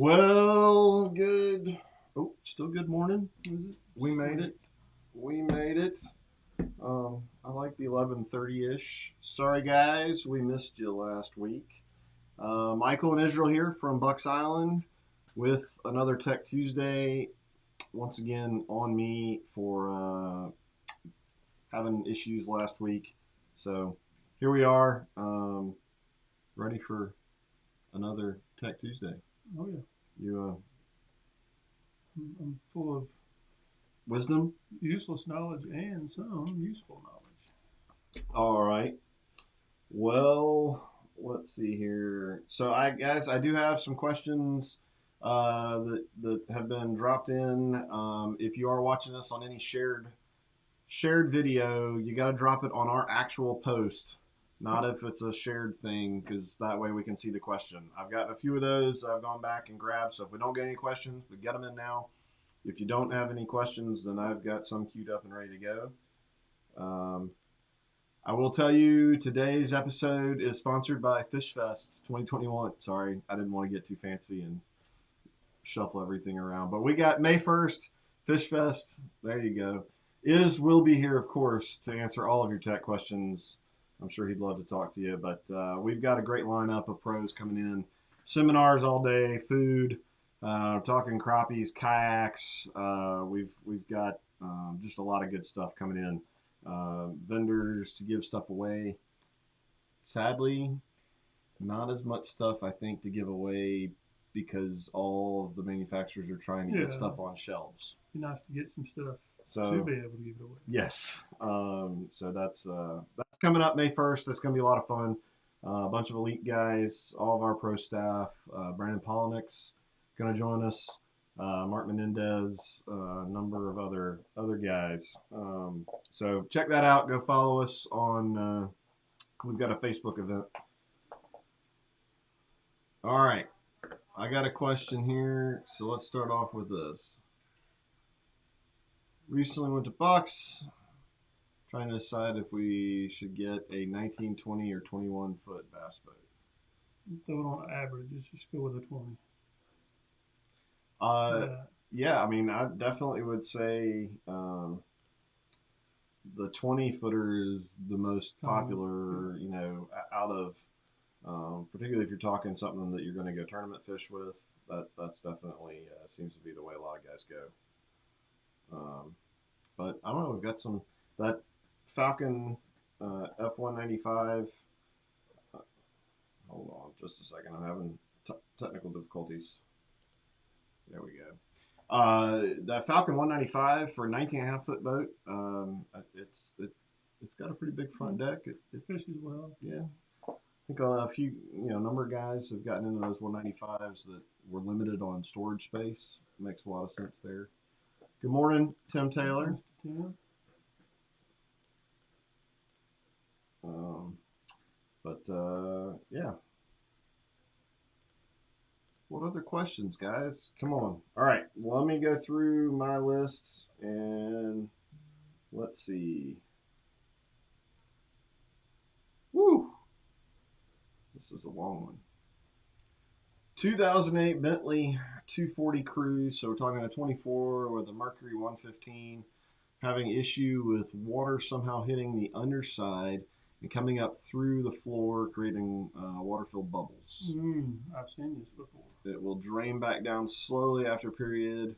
Well, good. Oh, still good morning. Is it? We made Sweet. it. We made it. I like the 11:30 ish. Sorry, guys, we missed you last week. Michael and Israel here from Bucks Island with another Tech Tuesday. Once again, on me for having issues last week. So here we are, ready for another Tech Tuesday. Oh yeah. You I'm full of wisdom? useless knowledge and some useful knowledge. All right. Well, let's see here. So, I do have some questions that have been dropped in. If you are watching this on any shared video, you got to drop it on our actual post, not if it's a shared thing, because that way we can see the question. I've got a few of those I've gone back and grabbed. So if we don't get any questions, we get them in now. If you don't have any questions, then I've got some queued up and ready to go. Um, I will tell you today's episode is sponsored by Fish Fest 2021. Sorry, I didn't want to get too fancy and shuffle everything around. But we got May 1st, Fish Fest. There you go. Will be here, of course, to answer all of your tech questions. I'm sure he'd love to talk to you. But we've got a great lineup of pros coming in. Seminars all day, food, talking crappies, kayaks. We've got just a lot of good stuff coming in. Vendors to give stuff away. Sadly, not as much stuff I think to give away because all of the manufacturers are trying to Yeah, get stuff on shelves. be nice to get some stuff to So be able to give it away. yes, so that's coming up May 1st. That's going to be a lot of fun. A bunch of elite guys, all of our pro staff. Brandon Polinick's going to join us. Mark Menendez, a number of other guys. So check that out. Go follow us on. We've got a Facebook event. All right, I got a question here. So let's start off with this. Recently went to Bucks, trying to decide if we should get a 19, 20, or 21-foot bass boat. Throw it on average. Just go with a 20. Uh, Yeah. yeah, I mean, I definitely would say the 20-footer is the most popular, out of, particularly if you're talking something that you're going to go tournament fish with. That's definitely seems to be the way a lot of guys go. But I don't know. We've got that Falcon F195. Hold on, just a second. I'm having technical difficulties. There we go. That Falcon 195 for a 19 and a half foot boat. It's got a pretty big front deck. It fishes well. Yeah. I think a few, number of guys have gotten into those 195s that were limited on storage space. Makes a lot of sense there. Good morning, Tim Taylor. Mr. Tim. Yeah. What other questions, guys? Come on. All right. Let me go through my list and let's see. Woo! This is a long one. 2008 Bentley 240 Cruise. So we're talking a 24 with a Mercury 115 having issue with water somehow hitting the underside and coming up through the floor, creating water-filled bubbles. I've seen this before. It will drain back down slowly after a period.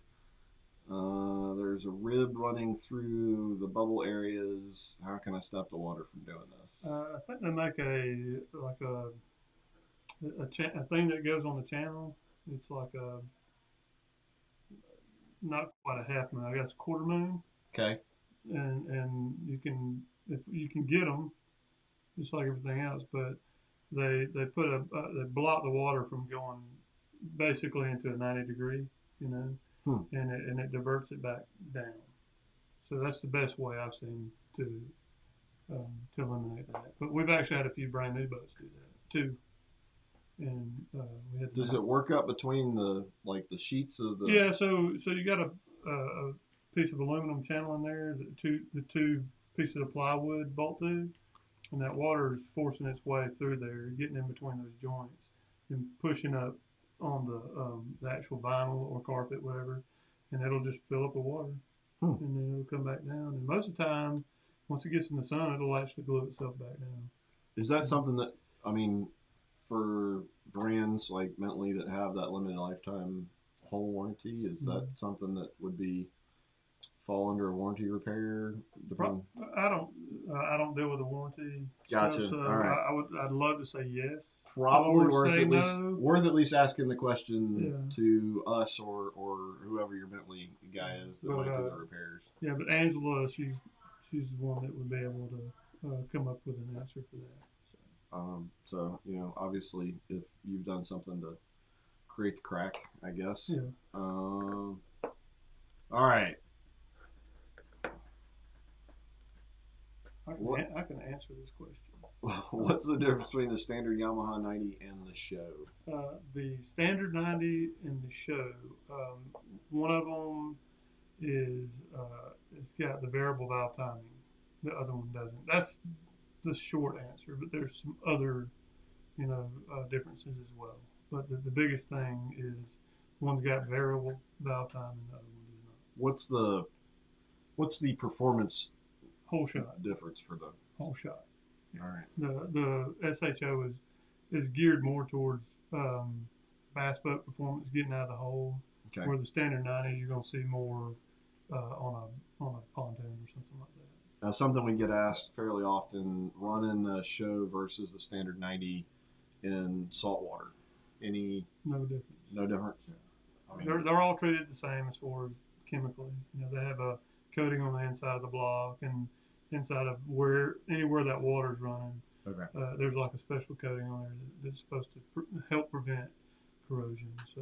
There's a rib running through the bubble areas. How can I stop the water from doing this? I think they make a thing that goes on the channel. It's like a not quite a half moon. I guess quarter moon. Okay. And you can if you can get them just like everything else, but they put they block the water from going basically into a 90 degree, and it diverts it back down. So that's the best way I've seen to eliminate that. But we've actually had a few brand new boats do that too. And we had Does it work up between the sheets of the? Yeah, so you got a piece of aluminum channel in there, the two pieces of plywood bolt through, and that water is forcing its way through there, getting in between those joints and pushing up on the actual vinyl or carpet, whatever, and it'll just fill up with water, Hmm. and then it'll come back down. And most of the time, once it gets in the sun, it'll actually glue itself back down. Is that something that, I mean, for brands like Bentley that have that limited lifetime whole warranty, is that something that would be fall under a warranty repair? Depending? I don't deal with the warranty Gotcha. stuff, so All right. I'd love to say yes, Probably or say no. worth at least asking the question Yeah. to us or whoever your Bentley guy is that But, might do the repairs. Yeah, but Angela, she's the one that would be able to come up with an answer for that. So obviously, if you've done something to create the crack, I guess. Yeah. All right. I can answer this question. What's the difference between the standard Yamaha 90 and the show? The standard 90 and the show, one of them is it's got the variable valve timing. The other one doesn't. That's the short answer. But there's some other, differences as well. But the biggest thing is one's got variable valve timing, and the other one does not. What's the performance Whole shot difference for the whole shot? All right. The SHO is geared more towards bass boat performance, getting out of the hole. Okay. Where the standard 90, you're going to see more on a pontoon or something like that. Now, something we get asked fairly often: running a show versus the standard 90 in saltwater. No difference. No difference. Yeah. I mean, they're all treated the same as far as chemically. They have a coating on the inside of the block and inside of anywhere that water's running. Okay. There's like a special coating on there that's supposed to help prevent corrosion. So.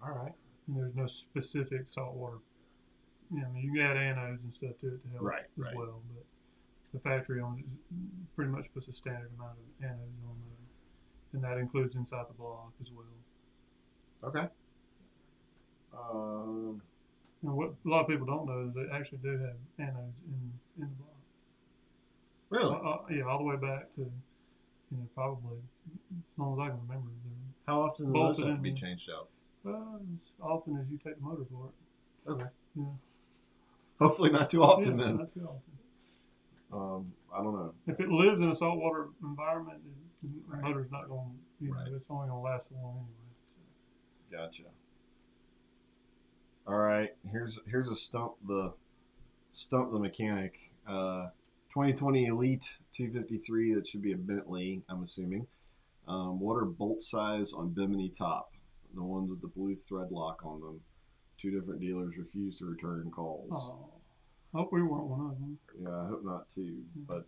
All right. And there's no specific saltwater. You can add anodes and stuff to it to help as well. But the factory pretty much puts a standard amount of anodes on there, and that includes inside the block as well. Okay. What a lot of people don't know is they actually do have anodes in the block. Really? Yeah, all the way back to probably as long as I can remember. How often do those have to be changed out? As often as you take the motor apart. Okay. Yeah. Hopefully not too often then. Not too often. I don't know. If it lives in a saltwater environment, the motor's not going to, it's only going to last so long anyway. So. Gotcha. All right. Here's a stump the mechanic. 2020 Elite 253. That should be a Bentley, I'm assuming. What are bolt size on Bimini top? The ones with the blue thread lock on them. 2 different dealers refused to return calls. Oh, I hope we weren't one of them. Yeah, I hope not too. But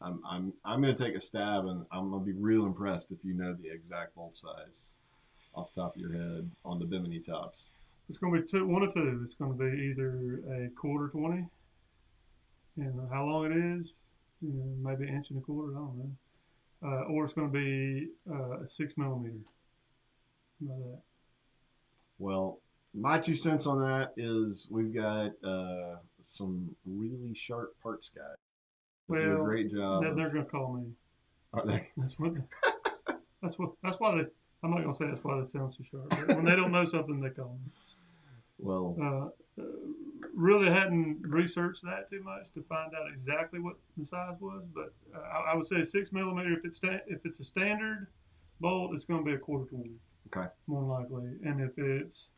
I'm gonna take a stab, and I'm gonna be real impressed if you know the exact bolt size off the top of your head on the Bimini tops. It's going to be one or two. It's going to be either a 1/4 20, and how long it is, maybe 1 1/4 inch, I don't know. Or it's going to be a 6 millimeter. How about that? Well, my 2 cents on that is we've got some really sharp parts guys. They do a great job. They're going to call me. Are they? That's why they. I'm not going to say that's why they sound so sharp. But when they don't know something, they call me. Well, really hadn't researched that too much to find out exactly what the size was, but I would say 6 millimeter. If it's a standard bolt, it's going to be a 1/4 20. Okay. More likely, and if it's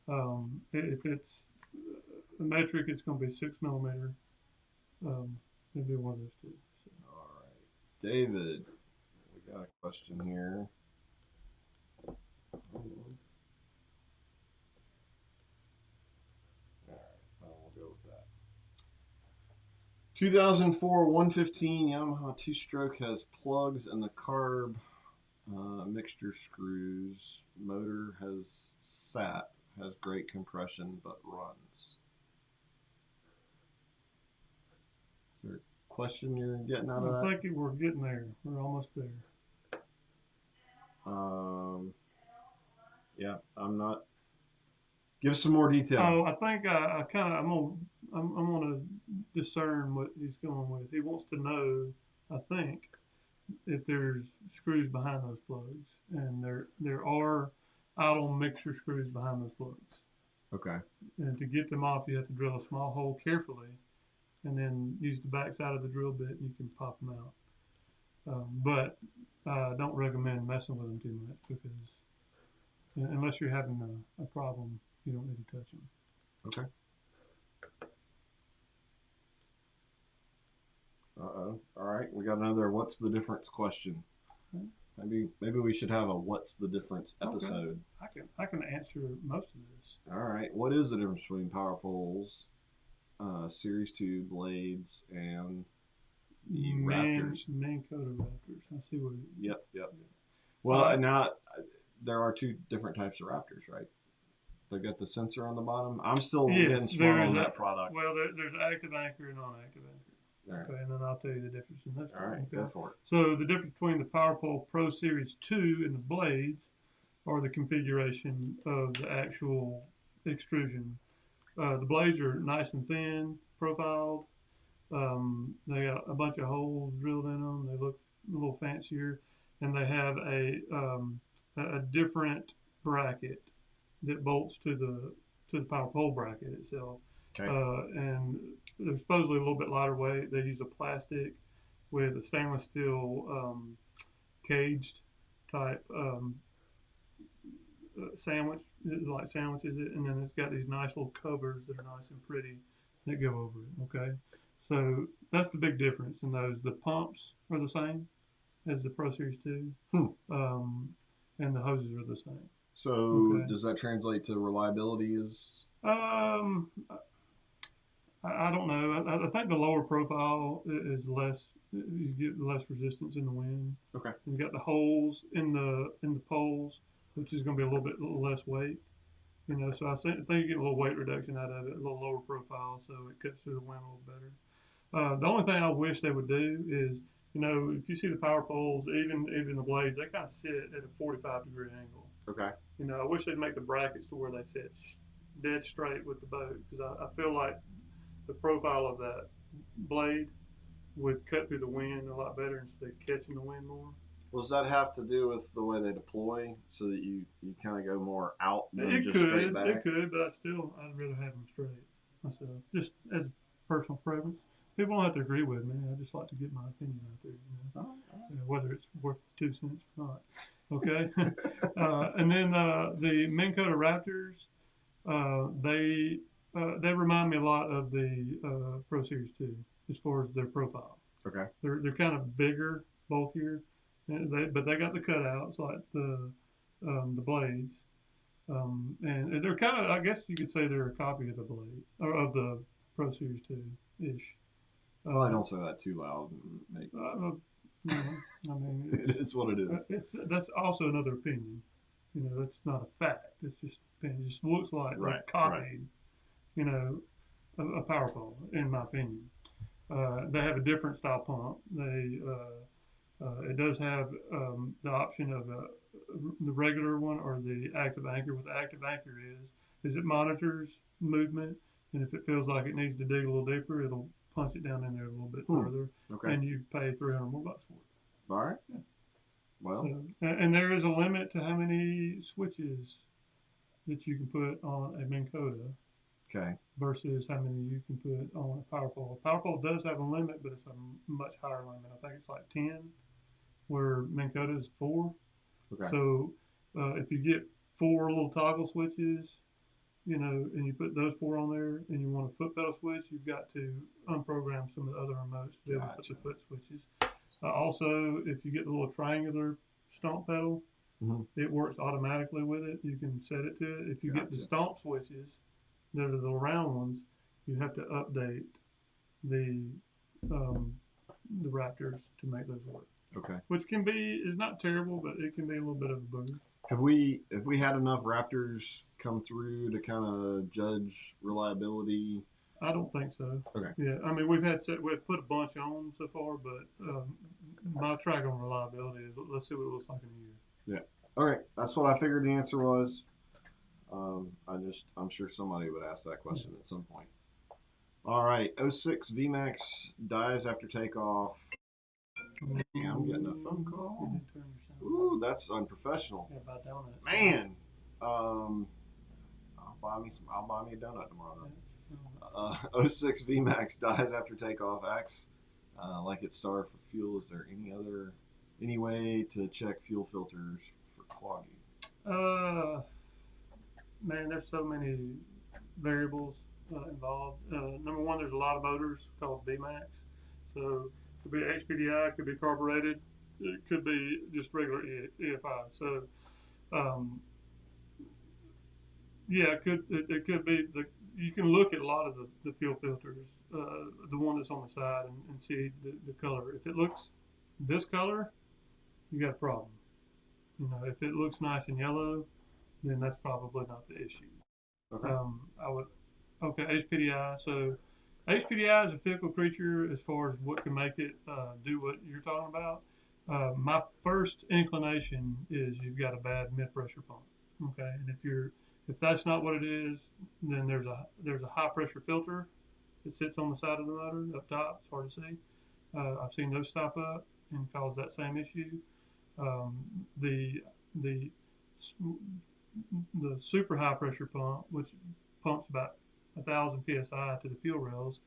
a metric, it's going to be 6 millimeter. It'd be one of those two. So. All right, David, we got a question here. All right, we'll go with that. 2004 115 Yamaha 2-stroke has plugs and the carb mixture screws. Motor has great compression but runs. Is there a question you're getting out of that? I think we're getting there. We're almost there. Yeah, I'm not. Give some more detail. Oh, I think I'm gonna discern what he's going with. He wants to know, I think, if there's screws behind those plugs, and there are idle mixture screws behind those plugs. Okay. And to get them off, you have to drill a small hole carefully, and then use the back side of the drill bit, and you can pop them out. But I don't recommend messing with them too much because unless you're having a problem, you don't need to touch them. Okay. Uh-oh. All right. We got another what's the difference question. Maybe we should have a what's the difference episode. Okay. I can answer most of this. All right. What is the difference between power poles, Series 2 blades, and the Raptors? Main Coda Raptors. I see what. Yep. Well, now there are two different types of Raptors, right? They got the sensor on the bottom. I'm still getting smart on that product. Well, there's active anchor and non-active anchor. Right. Okay, and then I'll tell you the difference in those. All right, okay. Go for it. So the difference between the PowerPole Pro Series 2 and the blades are the configuration of the actual extrusion. The blades are nice and thin, profiled. They got a bunch of holes drilled in them. They look a little fancier, and they have a different bracket that bolts to the power pole bracket itself. Okay. And they're supposedly a little bit lighter weight. They use a plastic with a stainless steel caged type sandwich, like sandwiches it, and then it's got these nice little covers that are nice and pretty that go over it. Okay, so that's the big difference in those. The pumps are the same as the Pro Series 2, and the hoses are the same. So does that translate to reliability? I don't know. I think the lower profile is less. You get less resistance in the wind. Okay. You got the holes in the poles, which is going to be a little bit less weight. So I think you get a little weight reduction out of it, a little lower profile, so it cuts through the wind a little better. The only thing I wish they would do is, if you see the power poles, even the blades, they kind of sit at a 45-degree angle. Okay. I wish they'd make the brackets to where they sit dead straight with the boat, because I feel like the profile of that blade would cut through the wind a lot better instead of catching the wind more. Well, does that have to do with the way they deploy, so that you kind of go more out than just straight back? It could, but I'd rather have them straight myself, just as personal preference. People don't have to agree with me. I just like to get my opinion out there, whether it's worth 2 cents or not. Okay, and then the Minn Kota Raptors, they remind me a lot of the Pro Series 2 as far as their profile. Okay. They're kind of bigger, bulkier, but they got the cutouts like the blades, and they're kind of, I guess you could say they're a copy of the blade or of the Pro Series 2 ish. Well, I don't say that too loud. I mean, it's what it is. That's also another opinion. That's not a fact. It's just opinion. It just looks like they copied, a power pole, in my opinion. They have a different style pump. It does have the option of the regular one or the active anchor. What the active anchor is it monitors movement, and if it feels like it needs to dig a little deeper, it'll punch it down in there a little bit further. Okay. And you pay $300 more for it. All right. Yeah. Well. And there is a limit to how many switches that you can put on a Minn Kota. Okay. Versus how many you can put on a power pole. A power pole does have a limit, but it's a much higher limit. I think it's like 10, where Minn Kota is 4. Okay. So if you get 4 little toggle switches, and you put those 4 on there, and you want a foot pedal switch, you've got to unprogram some of the other remotes to be able to put the foot switches. Also, if you get the little triangular stomp pedal, it works automatically with it. You can set it to it. If you get the stomp switches, that are the round ones, you have to update the Raptors to make those work. Okay. Which is not terrible, but it can be a little bit of a booger. Have we had enough Raptors come through to kind of judge reliability? I don't think so. Okay. Yeah, I mean we've put a bunch on so far, but my track on reliability is let's see what it looks like in a year. Yeah. All right. That's what I figured the answer was. I'm sure somebody would ask that question at some point. All right. 06 VMAX dies after takeoff. Hey, I'm getting a phone call. Turn your sound Ooh, that's unprofessional. yeah, about donuts. Man, I'll buy me a donut tomorrow. '06 VMAX dies after takeoff. Acts like it starved for fuel. Is there any way to check fuel filters for clogging? Uh, Man, there's so many variables involved. Number one, there's a lot of motors called VMAX. So it could be HPDI, it could be carbureted, it could be just regular EFI. So um, yeah, it could be you can look at a lot of the fuel filters, the one that's on the side, and see the color. If it looks this color, you got a problem. You know, if it looks nice and yellow, then that's probably not the issue. Okay. I would okay HPDI. So HPDI is a fickle creature as far as what can make it do what you're talking about. My first inclination is you've got a bad mid pressure pump. Okay, and if that's not what it is, then there's a high pressure filter that sits on the side of the motor up top. It's hard to see. I've seen those stop up and cause that same issue. Um, the the the super high pressure pump, which pumps about 1,000 psi to the fuel rails,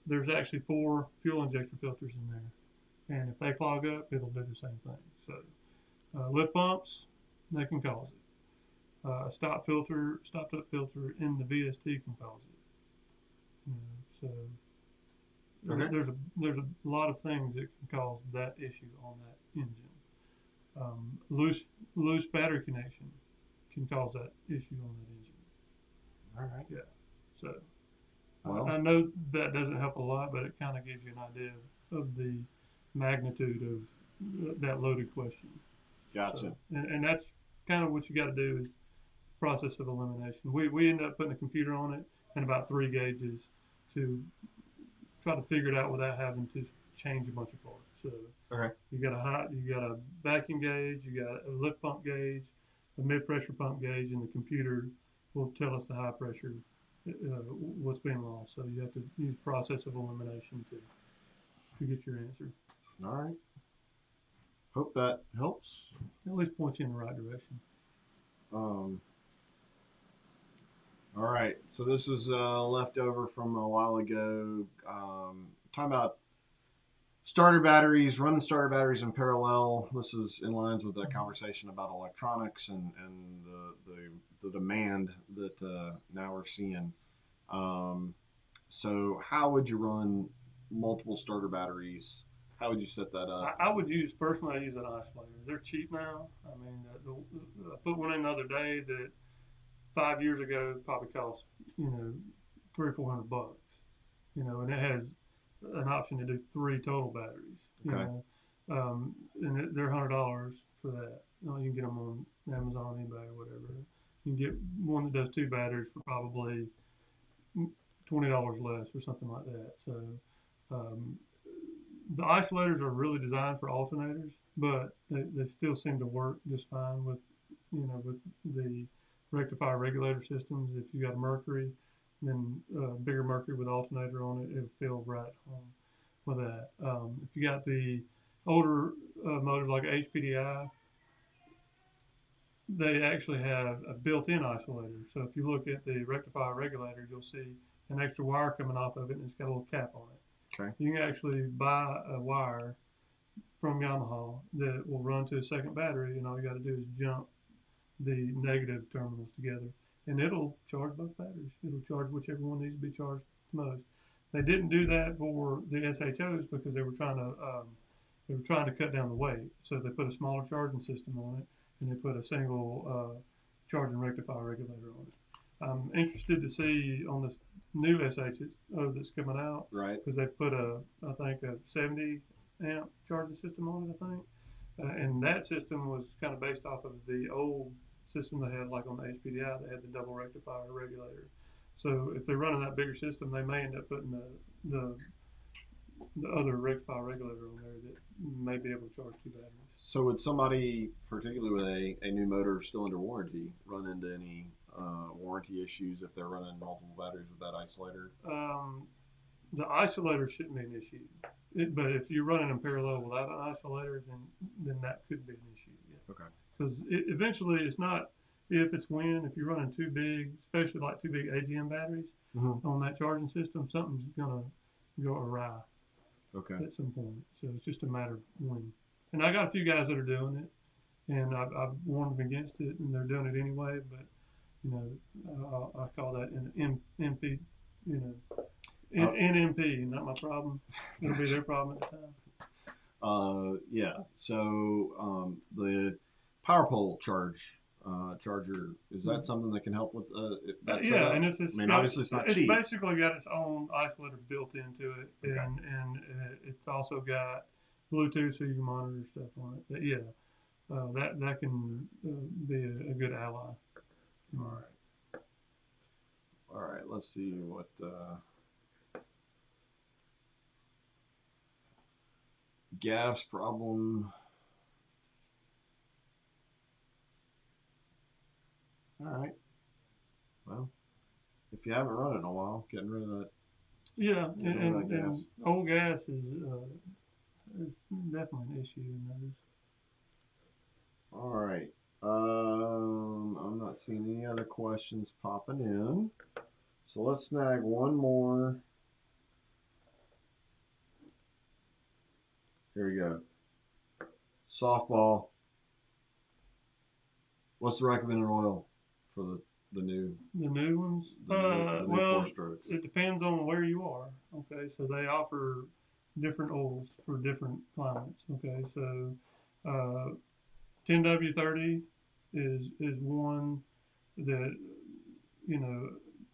there's actually 4 fuel injector filters in there, and if they clog up, it'll do the same thing. So lift pumps, they can cause it. A stopped up filter in the VST can cause it. So Okay. there's a lot of things that can cause that issue on that engine. Loose battery connection can cause that issue on that engine. All right. Yeah. So Well, I know that doesn't help a lot, but it kind of gives you an idea of the magnitude of that loaded question. gotcha. So, and that's kind of what you got to do is process of elimination. We end up putting a computer on it and about 3 gauges to try to figure it out without having to change a bunch of parts. So Okay. you got a vacuum gauge, you got a lift pump gauge, a mid pressure pump gauge, and the computer will tell us the high pressure what's being lost. So you have to use process of elimination to get your answer. All right. Hope that helps. At least point you in the right direction. Um, all right. So this is left over from a while ago. Talking about running starter batteries in parallel. This is in lines with that conversation about electronics and the demand that now we're seeing. Um, so how would you run multiple starter batteries? How would you set that up? I would personally, I use an isolator. They're cheap now. I mean, I put one in the other day that 5 years ago probably cost, 300 or 400 bucks, and it has an option to do 3 total batteries. Okay. And they're $100 for that. You can get them on Amazon, eBay, or whatever. You can get one that does 2 batteries for probably $20 less or something like that. So the isolators are really designed for alternators, but they still seem to work just fine with the rectifier regulator systems. If you got a Mercury, then bigger Mercury with alternator on it, it'll feel right home with that. If you got the older motors like HPDI, they actually have a built-in isolator. So if you look at the rectifier regulator, you'll see an extra wire coming off of it, and it's got a little cap on it. Okay. You can actually buy a wire from Yamaha that will run to a second battery, and all you got to do is jump the negative terminals together, and it'll charge both batteries. It'll charge whichever one needs to be charged most. They didn't do that for the SHOs because they were trying to cut down the weight. So they put a smaller charging system on it, and they put a single charging rectifier regulator on it. I'm interested to see on this new SHO that's coming out, Right. because they put I think a 70 amp charging system on it, I think. And that system was kind of based off of the old system they had, like on the HPDI, they had the double rectifier regulator. So if they're running that bigger system, they may end up putting the other rectifier regulator on there that may be able to charge 2 batteries. So would somebody, particularly with a new motor still under warranty, run into any warranty issues if they're running multiple batteries with that isolator? The isolator shouldn't be an issue. But if you're running in parallel without an isolator, then that could be an issue. Yeah, Okay. because eventually it's not if, it's when. If you're running too big, especially like too big AGM batteries Mm-hmm. on that charging system, something's gonna go awry Okay. at some point. So it's just a matter of when. And I got a few guys that are doing it, and I've warned them against it, and they're doing it anyway. But you know, I call that an MP, you know, Uh, NMP, not my problem. It'll be gotcha. their problem at the time. Yeah. So the power pole charger, is that something that can help with that Yeah, setup? and I mean, obviously it's not it's cheap. basically got its own isolator built into it, Okay. and it's also got Bluetooth so you can monitor stuff on it. But yeah, that can be a good ally. All right. All right. Let's see what gas problem. All right. Well, if you haven't run it in a while, getting rid of that, Yeah, getting rid of that and gas. old gas is definitely an issue in those. All right. I'm not seeing any other questions popping in. So let's snag one more. Here we go. Softball. What's the recommended oil for the new The new ones, the new four well, strokes? it depends on where you are. Okay, so they offer different oils for different climates. Okay, so 10W30 is one that, you know,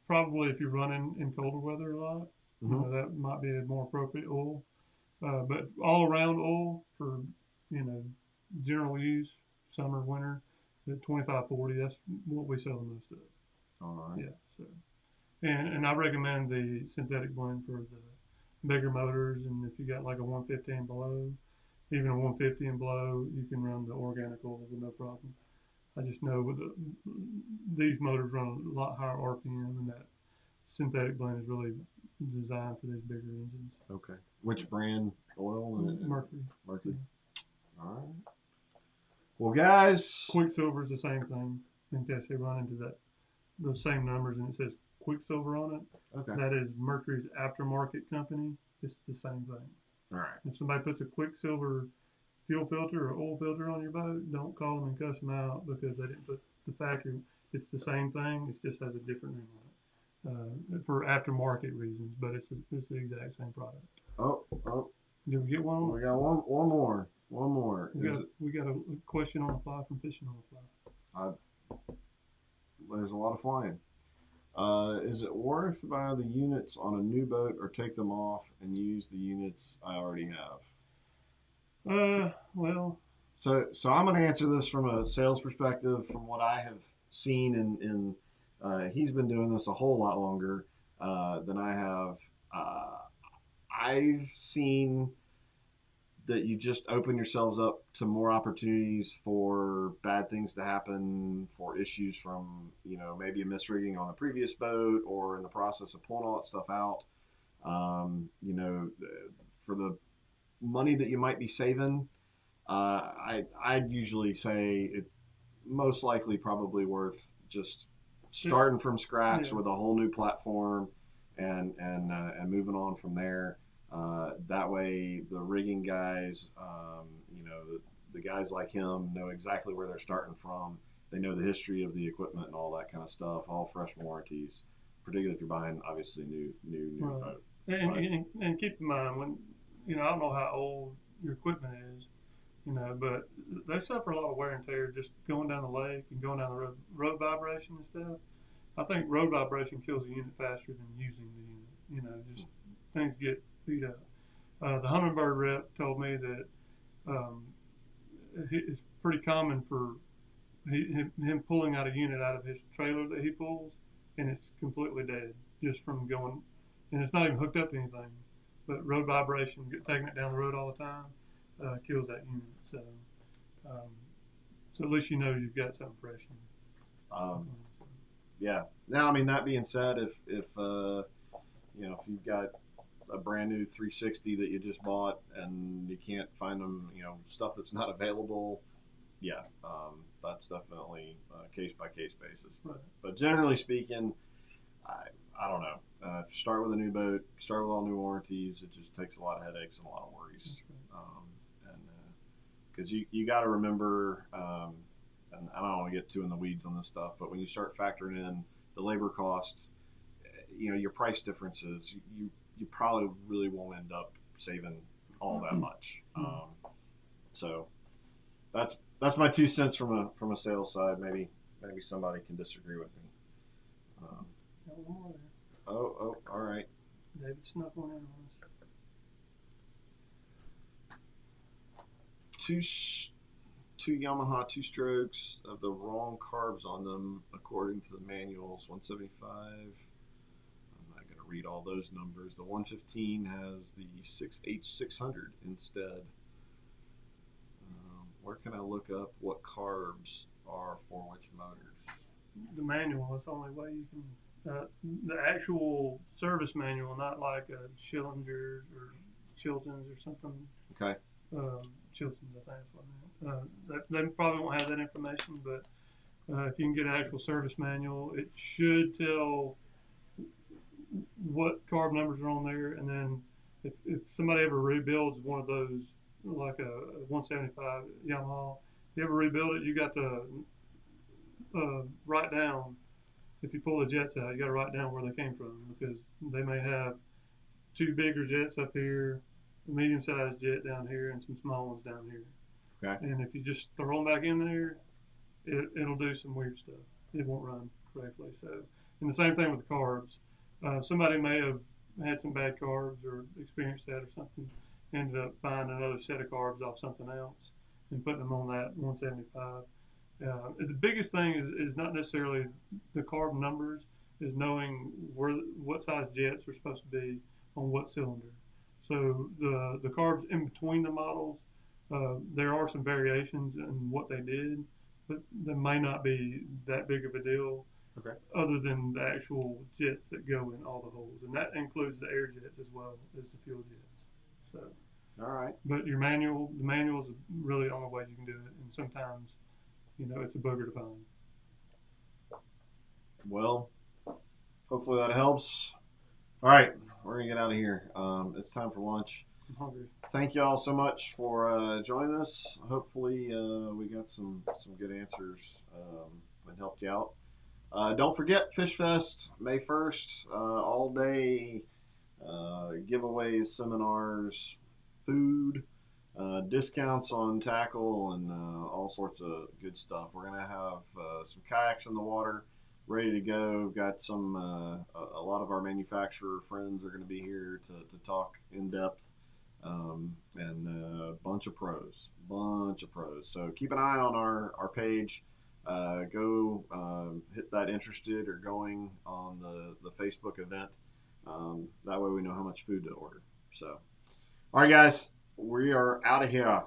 probably if you're running in colder weather a lot, you Mm-hmm. know, that might be a more appropriate oil. But all around oil for, you know, general use, summer, winter, the 2540, that's what we sell the most of. All right. Yeah. So, and I recommend the synthetic blend for the bigger motors, and if you got like a 150 and below, even a 150 and below, you can run the organic oil with no problem. I just know with these motors run a lot higher RPM, and that synthetic blend is really designed for these bigger engines. Okay. Which brand oil? Mercury. Mercury. Yeah. All right. Well, guys. Quicksilver is the same thing. In case they run into those same numbers and it says Quicksilver on it, Okay. that is Mercury's aftermarket company. It's the same thing. All right. If somebody puts a Quicksilver fuel filter or oil filter on your boat, don't call them and cuss them out because they didn't put the factory. It's the same thing. It just has a different name on it for aftermarket reasons, but it's the exact same product. Oh. Did we get one? We got one more. One more. We got a question on the fly from Fishing on the Fly. There's a lot of flying. Is it worth to buy the units on a new boat or take them off and use the units I already have? Well. So I'm going to answer this from a sales perspective, from what I have seen, and he's been doing this a whole lot longer than I have. I've seen that you just open yourselves up to more opportunities for bad things to happen, for issues from, maybe a misrigging on a previous boat or in the process of pulling all that stuff out. For the money that you might be saving, I'd usually say it's most likely probably worth just starting from scratch with a whole new platform and moving on from there. That way, the rigging guys, the guys like him know exactly where they're starting from. They know the history of the equipment and all that kind of stuff. All fresh warranties, particularly if you're buying obviously new right. boat. And keep in mind when I don't know how old your equipment is, but they suffer a lot of wear and tear just going down the lake and going down the road vibration and stuff. I think road vibration kills the unit faster than using the unit. Just things get beat up. The Humminbird rep told me that it's pretty common for him pulling out a unit out of his trailer that he pulls, and it's completely dead just from going, and it's not even hooked up to anything. But road vibration, taking it down the road all the time, kills that unit. So at least you've got something fresh. Yeah. Now, I mean, that being said, if you've got a brand new 360 that you just bought and you can't find them, stuff that's not available, yeah, that's definitely case by case basis. But generally speaking, I don't know. Start with a new boat, start with all new warranties. It just takes a lot of headaches and a lot of worries. And because you got to remember, and I don't want to get too in the weeds on this stuff, but when you start factoring in the labor costs, your price differences, you probably really won't end up saving all that much. So that's my 2 cents from a sales side. Maybe somebody can disagree with me. Oh, all right. David snuck one in on us. Two Yamaha 2-strokes of the wrong carbs on them according to the manuals. 175. I'm not going to read all those numbers. The 115 has the 6H600 instead. Where can I look up what carbs are for which motors? The manual is the only way you can. The actual service manual, not like a Schillinger's or Chilton's or something. Okay. Chilton's, I think that's what I meant. They probably won't have that information, but if you can get an actual service manual, it should tell what carb numbers are on there. And then if somebody ever rebuilds one of those, like a 175 Yamaha, if you ever rebuild it, you got to write down. If you pull the jets out, you got to write down where they came from, because they may have two bigger jets up here, a medium-sized jet down here, and some small ones down here. Okay. And if you just throw them back in there, it'll do some weird stuff. It won't run correctly. So, and the same thing with the carbs. Somebody may have had some bad carbs or experienced that or something, ended up buying another set of carbs off something else and putting them on that 175. The biggest thing is not necessarily the carb numbers, is knowing what size jets are supposed to be on what cylinder. So the carbs in between the models, there are some variations in what they did, but they may not be that big of a deal. Okay. Other than the actual jets that go in all the holes, and that includes the air jets as well as the fuel jets. So. All right. But the manual is really the only way you can do it, and sometimes, it's a booger to find. Well, hopefully that helps. All right, we're gonna get out of here. It's time for lunch. I'm hungry. Thank y'all so much for joining us. Hopefully, we got some good answers and helped you out. Don't forget Fish Fest, May 1st, all day giveaways, seminars, food, discounts on tackle, and all sorts of good stuff. We're going to have some kayaks in the water ready to go. We've got some, a lot of our manufacturer friends are going to be here to talk in depth, and a bunch of pros. So keep an eye on our page. Go hit that interested or going on the Facebook event. That way we know how much food to order. So, all right, guys, we are out of here.